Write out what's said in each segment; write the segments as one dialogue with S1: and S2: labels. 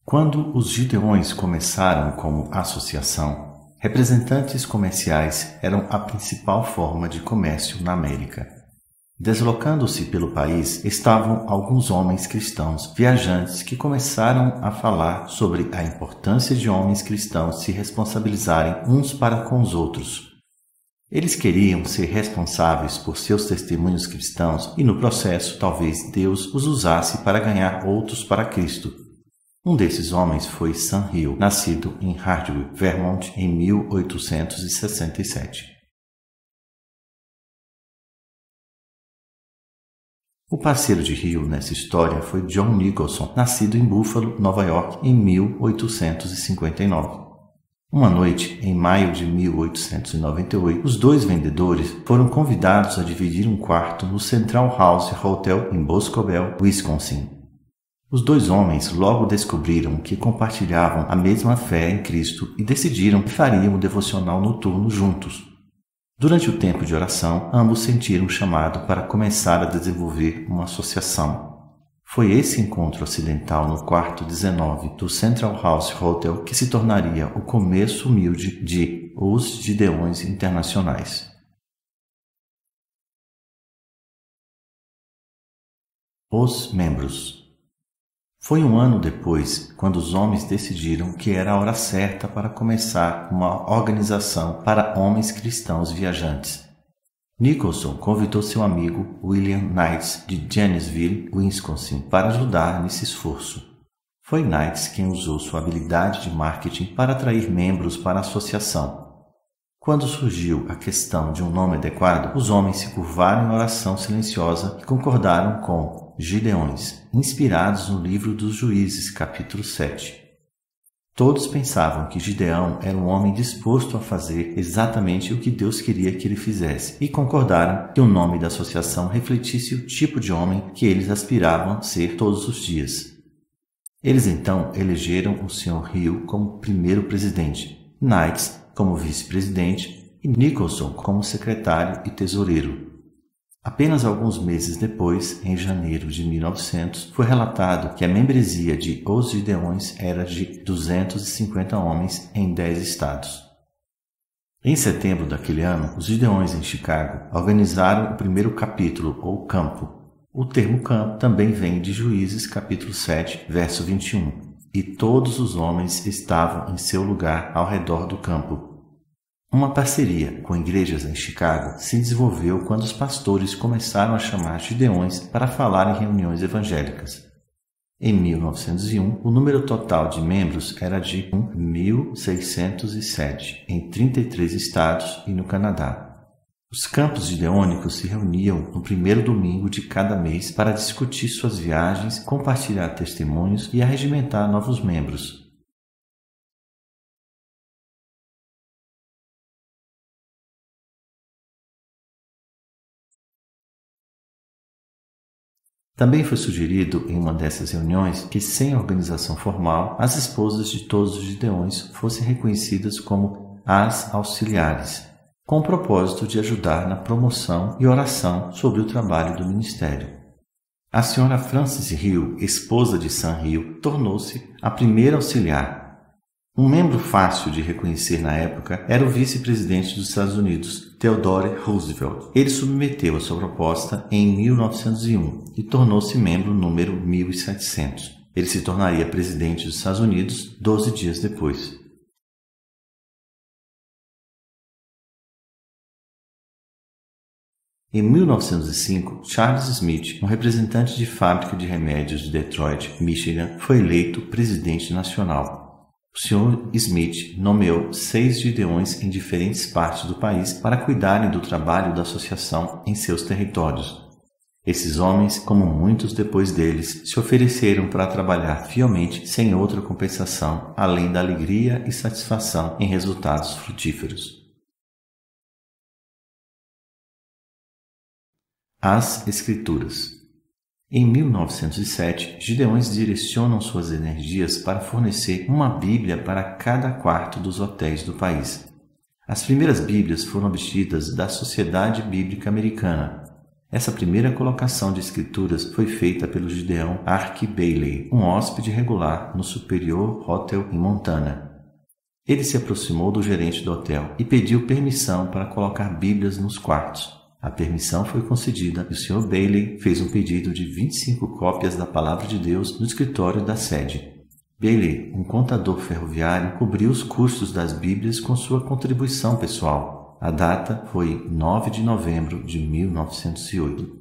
S1: Quando os Gideões começaram como associação, representantes comerciais eram a principal forma de comércio na América. Deslocando-se pelo país estavam alguns homens cristãos viajantes que começaram a falar sobre a importância de homens cristãos se responsabilizarem uns para com os outros. Eles queriam ser responsáveis por seus testemunhos cristãos e, no processo, talvez Deus os usasse para ganhar outros para Cristo. Um desses homens foi Sam Hill, nascido em Hardwick, Vermont, em 1867. O parceiro de Hill nessa história foi John Nicholson, nascido em Buffalo, Nova York, em 1859. Uma noite, em maio de 1898, os dois vendedores foram convidados a dividir um quarto no Central House Hotel em Boscobel, Wisconsin. Os dois homens logo descobriram que compartilhavam a mesma fé em Cristo e decidiram que fariam o devocional noturno juntos. Durante o tempo de oração, ambos sentiram um chamado para começar a desenvolver uma associação. Foi esse encontro acidental no quarto 19 do Central House Hotel que se tornaria o começo humilde de Os Gideões Internacionais. Os membros. Foi um ano depois quando os homens decidiram que era a hora certa para começar uma organização para homens cristãos viajantes. Nicholson convidou seu amigo William Knights de Janesville, Wisconsin, para ajudar nesse esforço. Foi Knights quem usou sua habilidade de marketing para atrair membros para a associação. Quando surgiu a questão de um nome adequado, os homens se curvaram em oração silenciosa e concordaram com Gideões, inspirados no livro dos Juízes, capítulo 7. Todos pensavam que Gideão era um homem disposto a fazer exatamente o que Deus queria que ele fizesse e concordaram que o nome da associação refletisse o tipo de homem que eles aspiravam a ser todos os dias. Eles então elegeram o Sr. Hill como primeiro presidente, Knights como vice-presidente e Nicholson como secretário e tesoureiro. Apenas alguns meses depois, em janeiro de 1900, foi relatado que a membresia de Os Gideões era de 250 homens em 10 estados. Em setembro daquele ano, os Gideões em Chicago organizaram o primeiro capítulo, ou campo. O termo campo também vem de Juízes, capítulo 7, verso 21. E todos os homens estavam em seu lugar ao redor do campo. Uma parceria com igrejas em Chicago se desenvolveu quando os pastores começaram a chamar Gideões para falar em reuniões evangélicas. Em 1901, o número total de membros era de 1.607, em 33 estados e no Canadá. Os campos gideônicos se reuniam no primeiro domingo de cada mês para discutir suas viagens, compartilhar testemunhos e arregimentar novos membros. Também foi sugerido em uma dessas reuniões que, sem organização formal, as esposas de todos os Gideões fossem reconhecidas como as auxiliares, com o propósito de ajudar na promoção e oração sobre o trabalho do ministério. A senhora Frances Hill, esposa de Sam Hill, tornou-se a primeira auxiliar. Um membro fácil de reconhecer na época era o vice-presidente dos Estados Unidos, Theodore Roosevelt. Ele submeteu a sua proposta em 1901 e tornou-se membro número 1700. Ele se tornaria presidente dos Estados Unidos 12 dias depois. Em 1905, Charles Smith, um representante de fábrica de remédios de Detroit, Michigan, foi eleito presidente nacional. O Sr. Smith nomeou 6 gideões em diferentes partes do país para cuidarem do trabalho da associação em seus territórios. Esses homens, como muitos depois deles, se ofereceram para trabalhar fielmente sem outra compensação, além da alegria e satisfação em resultados frutíferos. As Escrituras. Em 1907, Gideões direcionam suas energias para fornecer uma Bíblia para cada quarto dos hotéis do país. As primeiras Bíblias foram obtidas da Sociedade Bíblica Americana. Essa primeira colocação de escrituras foi feita pelo Gideon Ark Bailey, um hóspede regular no Superior Hotel em Montana. Ele se aproximou do gerente do hotel e pediu permissão para colocar bíblias nos quartos. A permissão foi concedida e o Sr. Bailey fez um pedido de 25 cópias da Palavra de Deus no escritório da sede. Bailey, um contador ferroviário, cobriu os custos das bíblias com sua contribuição pessoal. A data foi 9 de novembro de 1908.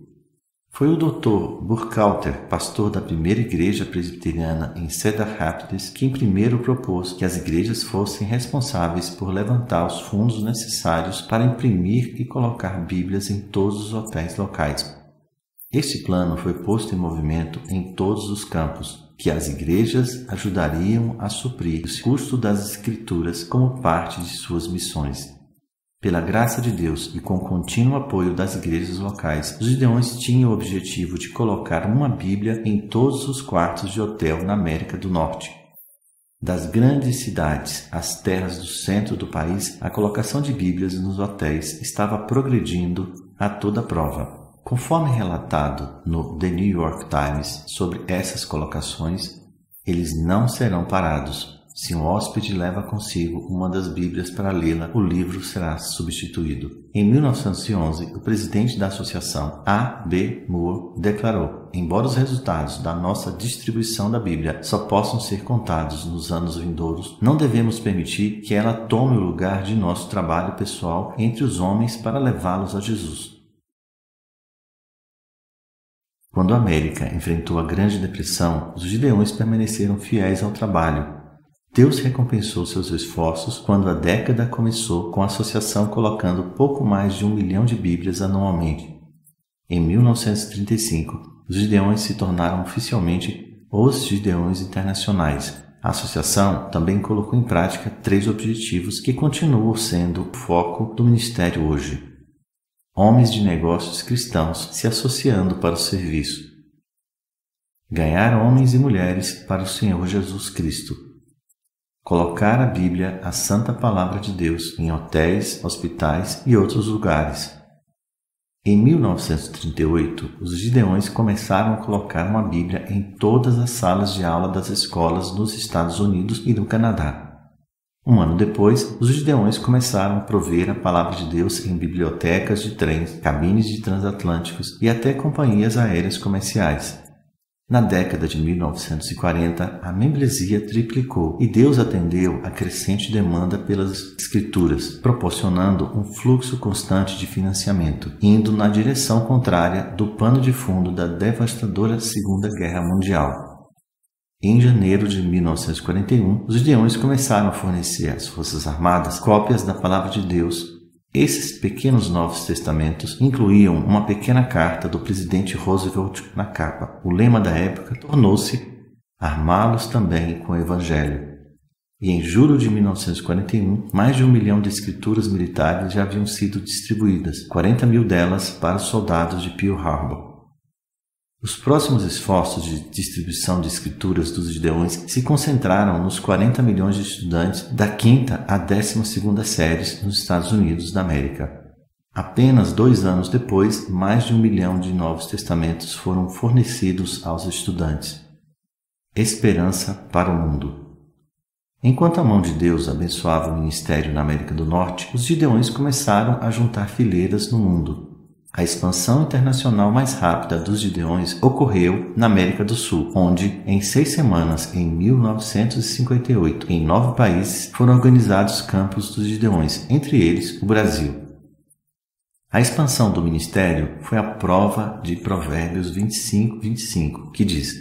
S1: Foi o Dr. Burkhalter, pastor da primeira igreja presbiteriana em Cedar Rapids, quem primeiro propôs que as igrejas fossem responsáveis por levantar os fundos necessários para imprimir e colocar bíblias em todos os hotéis locais. Este plano foi posto em movimento em todos os campos, que as igrejas ajudariam a suprir o custo das escrituras como parte de suas missões. Pela graça de Deus e com o contínuo apoio das igrejas locais, os Gideões tinham o objetivo de colocar uma Bíblia em todos os quartos de hotel na América do Norte. Das grandes cidades às terras do centro do país, a colocação de Bíblias nos hotéis estava progredindo a toda prova. Conforme relatado no The New York Times sobre essas colocações, eles não serão parados. Se um hóspede leva consigo uma das Bíblias para lê-la, o livro será substituído. Em 1911, o presidente da associação, A. B. Moore, declarou: embora os resultados da nossa distribuição da Bíblia só possam ser contados nos anos vindouros, não devemos permitir que ela tome o lugar de nosso trabalho pessoal entre os homens para levá-los a Jesus. Quando a América enfrentou a Grande Depressão, os Gideões permaneceram fiéis ao trabalho. Deus recompensou seus esforços quando a década começou, com a associação colocando pouco mais de 1 milhão de Bíblias anualmente. Em 1935, os Gideões se tornaram oficialmente os Gideões Internacionais. A associação também colocou em prática 3 objetivos que continuam sendo o foco do ministério hoje. Homens de negócios cristãos se associando para o serviço. Ganhar homens e mulheres para o Senhor Jesus Cristo. Colocar a Bíblia, a Santa Palavra de Deus, em hotéis, hospitais e outros lugares. Em 1938, os Gideões começaram a colocar uma Bíblia em todas as salas de aula das escolas nos Estados Unidos e no Canadá. Um ano depois, os Gideões começaram a prover a Palavra de Deus em bibliotecas de trens, cabines de transatlânticos e até companhias aéreas comerciais. Na década de 1940, a membresia triplicou e Deus atendeu a crescente demanda pelas Escrituras, proporcionando um fluxo constante de financiamento, indo na direção contrária do pano de fundo da devastadora Segunda Guerra Mundial. Em janeiro de 1941, os Gideões começaram a fornecer às Forças Armadas cópias da Palavra de Deus. Esses pequenos Novos Testamentos incluíam uma pequena carta do presidente Roosevelt na capa. O lema da época tornou-se "Armá-los também com o Evangelho". E em julho de 1941, mais de 1 milhão de escrituras militares já haviam sido distribuídas, 40 mil delas para os soldados de Pearl Harbor. Os próximos esforços de distribuição de escrituras dos Gideões se concentraram nos 40 milhões de estudantes da 5ª à 12ª séries nos Estados Unidos da América. Apenas 2 anos depois, mais de 1 milhão de Novos Testamentos foram fornecidos aos estudantes. Esperança para o mundo. Enquanto a mão de Deus abençoava o ministério na América do Norte, os Gideões começaram a juntar fileiras no mundo. A expansão internacional mais rápida dos Gideões ocorreu na América do Sul, onde, em 6 semanas, em 1958, em 9 países, foram organizados campos dos Gideões, entre eles o Brasil. A expansão do ministério foi a prova de Provérbios 25:25, que diz: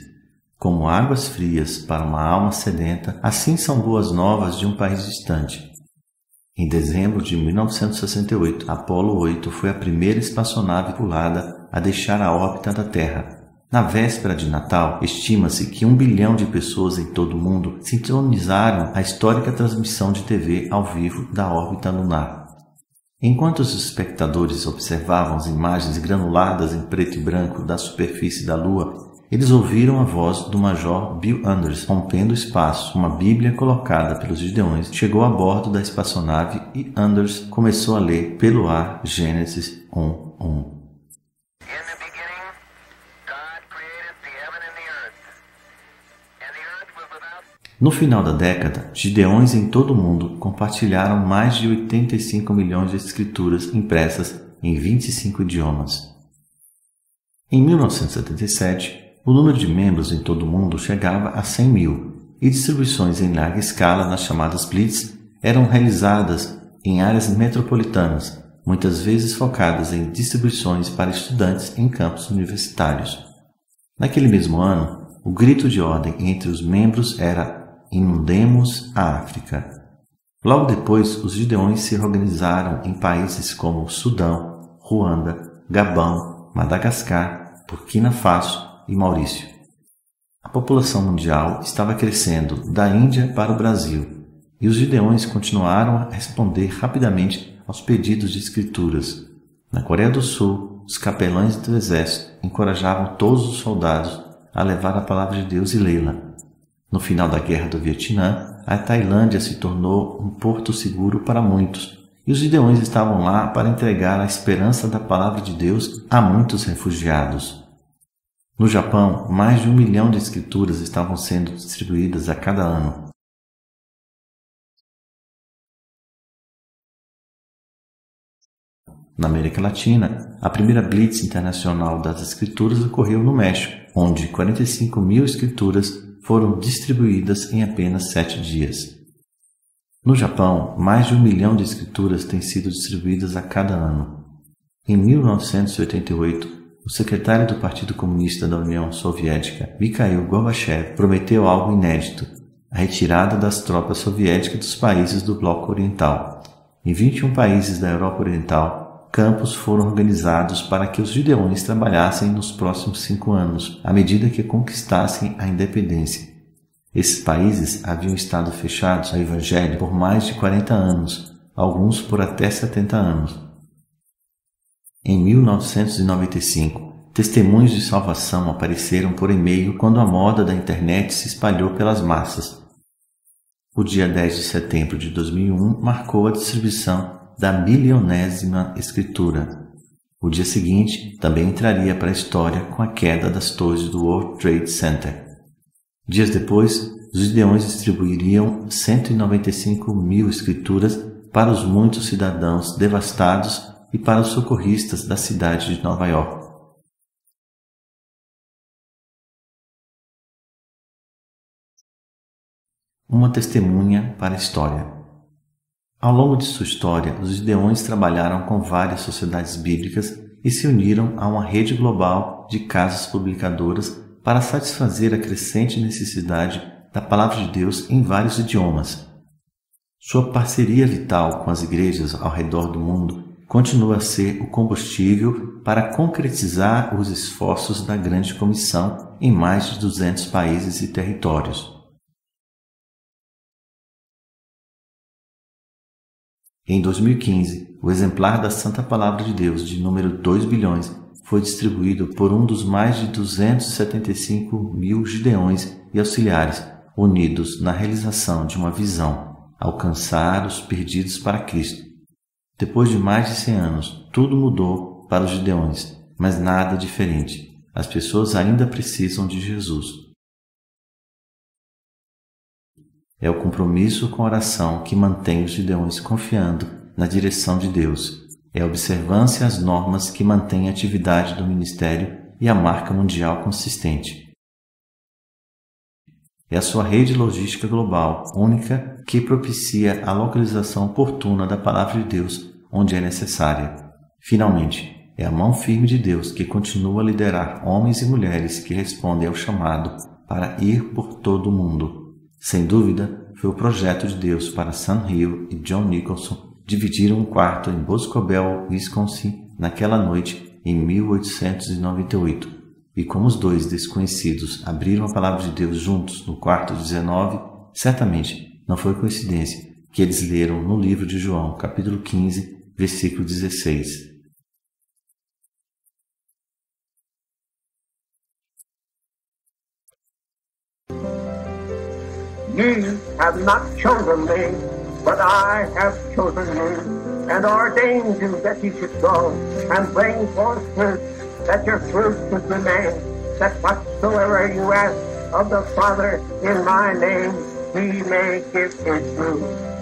S1: como águas frias para uma alma sedenta, assim são boas novas de um país distante. Em dezembro de 1968, Apollo 8 foi a primeira espaçonave tripulada a deixar a órbita da Terra. Na véspera de Natal, estima-se que 1 bilhão de pessoas em todo o mundo sintonizaram a histórica transmissão de TV ao vivo da órbita lunar. Enquanto os espectadores observavam as imagens granuladas em preto e branco da superfície da Lua, eles ouviram a voz do Major Bill Anders rompendo o espaço. Uma Bíblia colocada pelos Gideões chegou a bordo da espaçonave e Anders começou a ler pelo ar Gênesis 1:1. No final da década, gideões em todo o mundo compartilharam mais de 85 milhões de escrituras impressas em 25 idiomas. Em 1977, o número de membros em todo o mundo chegava a 100 mil, e distribuições em larga escala nas chamadas Blitz eram realizadas em áreas metropolitanas, muitas vezes focadas em distribuições para estudantes em campos universitários. Naquele mesmo ano, o grito de ordem entre os membros era "Inundemos a África". Logo depois, os gideões se organizaram em países como Sudão, Ruanda, Gabão, Madagascar, Burkina Faso e Maurício. A população mundial estava crescendo da Índia para o Brasil, e os gideões continuaram a responder rapidamente aos pedidos de escrituras. Na Coreia do Sul, os capelães do exército encorajavam todos os soldados a levar a palavra de Deus e lê-la. No final da Guerra do Vietnã, a Tailândia se tornou um porto seguro para muitos, e os gideões estavam lá para entregar a esperança da palavra de Deus a muitos refugiados. No Japão, mais de 1 milhão de escrituras estavam sendo distribuídas a cada ano. Na América Latina, a primeira Blitz Internacional das Escrituras ocorreu no México, onde 45 mil escrituras foram distribuídas em apenas 7 dias. No Japão, mais de 1 milhão de escrituras têm sido distribuídas a cada ano. Em 1988, o secretário do Partido Comunista da União Soviética, Mikhail Gorbachev, prometeu algo inédito: a retirada das tropas soviéticas dos países do Bloco Oriental. Em 21 países da Europa Oriental, campos foram organizados para que os gideões trabalhassem nos próximos 5 anos, à medida que conquistassem a independência. Esses países haviam estado fechados ao Evangelho por mais de 40 anos, alguns por até 70 anos. Em 1995, testemunhos de salvação apareceram por e-mail quando a moda da internet se espalhou pelas massas. O dia 10 de setembro de 2001 marcou a distribuição da 1000ª escritura. O dia seguinte também entraria para a história com a queda das torres do World Trade Center. Dias depois, os gideões distribuiriam 195 mil escrituras para os muitos cidadãos devastados e para os socorristas da cidade de Nova York. Uma testemunha para a história. Ao longo de sua história, os gideões trabalharam com várias sociedades bíblicas e se uniram a uma rede global de casas publicadoras para satisfazer a crescente necessidade da palavra de Deus em vários idiomas. Sua parceria vital com as igrejas ao redor do mundo continua a ser o combustível para concretizar os esforços da Grande Comissão em mais de 200 países e territórios. Em 2015, o exemplar da Santa Palavra de Deus de número 2 bilhões foi distribuído por um dos mais de 275 mil gideões e auxiliares unidos na realização de uma visão: alcançar os perdidos para Cristo. Depois de mais de 100 anos, tudo mudou para os gideões, mas nada diferente. As pessoas ainda precisam de Jesus. É o compromisso com a oração que mantém os gideões confiando na direção de Deus. É a observância às normas que mantém a atividade do ministério e a marca mundial consistente. É a sua rede logística global, única, que propicia a localização oportuna da palavra de Deus onde é necessária. Finalmente, é a mão firme de Deus que continua a liderar homens e mulheres que respondem ao chamado para ir por todo o mundo. Sem dúvida, foi o projeto de Deus para Sam Hill e John Nicholson dividiram um quarto em Boscobel, Wisconsin, naquela noite em 1898. E como os dois desconhecidos abriram a palavra de Deus juntos no quarto 19, certamente não foi coincidência que eles leram no livro de João, capítulo 15, versículo 16.
S2: Ye have not chosen me, but I have chosen you, and ordained you that ye should go, and bring forth fruit, that your fruit should remain, that whatsoever you ask of the Father in my name, he may give his fruit.